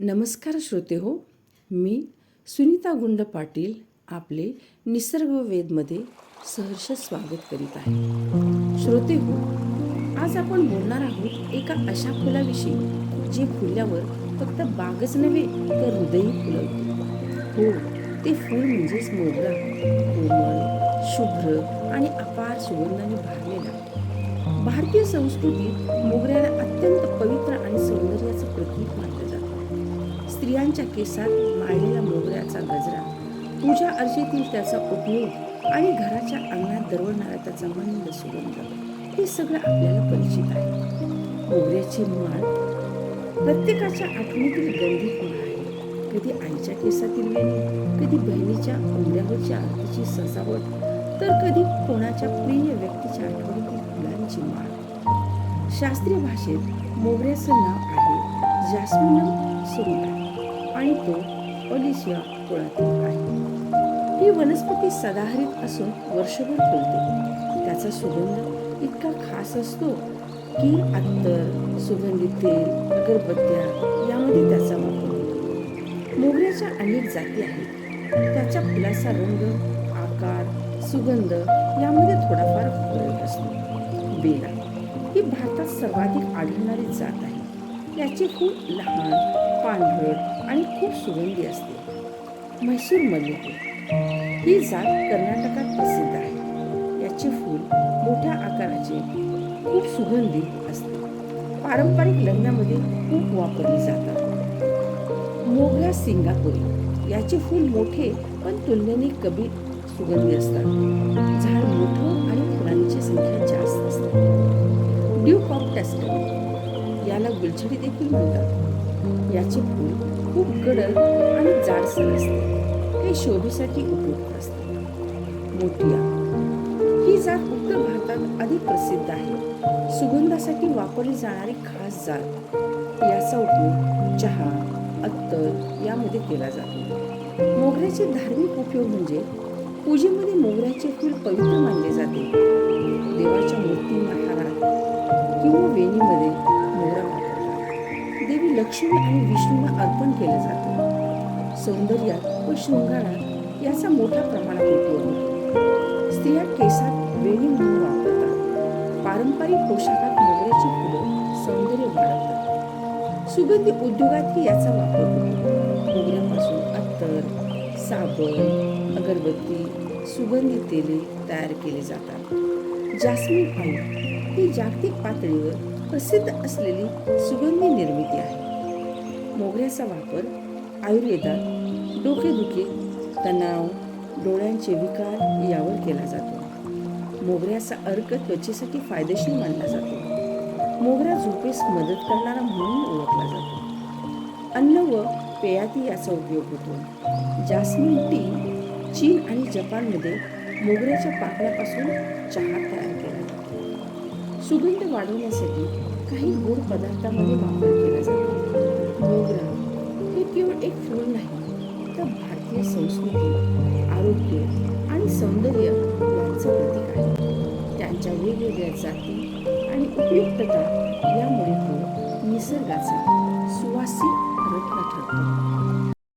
नमस्कार श्रोते हो, मी सुनीता गुंड पाटील आपले निसर्ग वेदमध्ये सहर्ष स्वागत करीत आहे. श्रोते हो, आज आपण बोलणार आहोत एका अशा फुलाविषयी जे फुलल्यावर फक्त बागच नव्हे तर हृदयही फुलवते. हो, ते फूल म्हणजेच मोगरा. कोमल, शुभ्र आणि अपार सुगंधाने भरलेला. भारतीय संस्कृतीत मोगऱ्याला अत्यंत पवित्र आणि सौंदर्याचं प्रतीक मानलं जातं. स्त्रियांच्या केसात माळलेला मोगऱ्याचा गजरा, पूजा अर्चेतील त्याचा उपयोग आणि घराच्या अंगणात दरवळणारा त्याचा मंद सुगंध, हे सगळं आपल्याला परिचित आहे. मोगऱ्याची माळ प्रत्येकाच्या आठवणीतील गंधित माळ आहे. कधी आईच्या केसातील वेणी, कधी बहिणीच्या उंबऱ्यावरच्या आरतीची सजावट, तर कधी कोणाच्या प्रिय व्यक्तीच्या आठवणीतील फुलांची माळ. शास्त्रीय भाषेत मोगऱ्याचं नाव आहे जास्मिनम सुरुटा आणि तो ओलिशिया कुळातील आहे. ही वनस्पती सदाहरित असून वर्षभर फुलते. त्याचा सुगंध इतका खास असतो की अत्तर, सुगंधित तेल, अगरबत्त्या यामध्ये त्याचा वापर होतो. मोगऱ्याच्या अनेक जाती आहेत. त्याच्या फुलाचा रंग, आकार, सुगंध यामध्ये थोडाफार फरक असतो. बेला ही भारतात सर्वाधिक आढळणारी जात आहे. याचे फूल लहान, पांढरट आणि खूप सुगंधी असते. म्हैसूर मल्लिके ही जात कर्नाटकात प्रसिद्ध आहे. याचे फूल मोठ्या आकाराचे, खूप सुगंधी असते. पारंपरिक लग्नामध्ये खूप वापरली जातात. मोगरा सिंगापुरी याचे फूल मोठे पण तुलनेने कमी सुगंधी असतात. झाड मोठं आणि फुलांची संख्या जास्त असते. ड्यूक ऑफ टस्कनी याला गुलछडी देखील म्हणतात. याचे फूल खूप गडद आणि जाडसर असते. हे शोभेसाठी उपयुक्त असते. मोटिया ही जात उत्तर भारतात अधिक प्रसिद्ध आहे. सुगंधासाठी वापरली जाणारी खास जात. याचा उपयोग चहा, अत्तर यामध्ये केला जातो. मोगऱ्याचे धार्मिक उपयोग म्हणजे पूजेमध्ये मोगऱ्याचे फूल पवित्र मानले जाते. देवाच्या मूर्तींना हारात किंवा वेणीमध्ये मोगरा वापरतात. देवी लक्ष्मी आणि विष्णूंना अर्पण केलं जातं. सौंदर्यात व शृंगारात याचा मोठ्या प्रमाणात उपयोग होतो. स्त्रिया केसात वेणी म्हणून वापरतात. पारंपरिक पोशाखात मोगऱ्याची फुलं सौंदर्य वाढवतात. सुगंधी उद्योगातही याचा वापर होतो. मोगऱ्यापासून अत्तर, साबण, अगरबत्ती, सुगंधी तेले तयार केले जातात. जास्मिन ऑइल ही जागतिक पातळीवर प्रसिद्ध असलेली सुगंधी निर्मिती आहे. मोगऱ्याचा वापर आयुर्वेदात डोकेदुखी, तणाव, डोळ्यांचे विकार यावर केला जातो. मोगऱ्याचा अर्क त्वचेसाठी फायदेशीर मानला जातो. मोगरा झोपेस मदत करणारा म्हणून ओळखला जातो. अन्न व पेयातही याचा उपयोग होतो. जास्मिन टी चीन आणि जपानमध्ये मोगऱ्याच्या पाकळ्यापासून चहा तयार केला जातो. सुगंध वाढवण्यासाठी काही गोड पदार्थांमध्ये वापर केला जातो. मोगरा हे केवळ एक फूल नाही, तर भारतीय संस्कृती, आरोग्य आणि सौंदर्य यांचं प्रतीक आहे. त्यांच्या वेगवेगळ्या जाती आणि उपयुक्तता यामुळे तो निसर्गाचा सुवासिक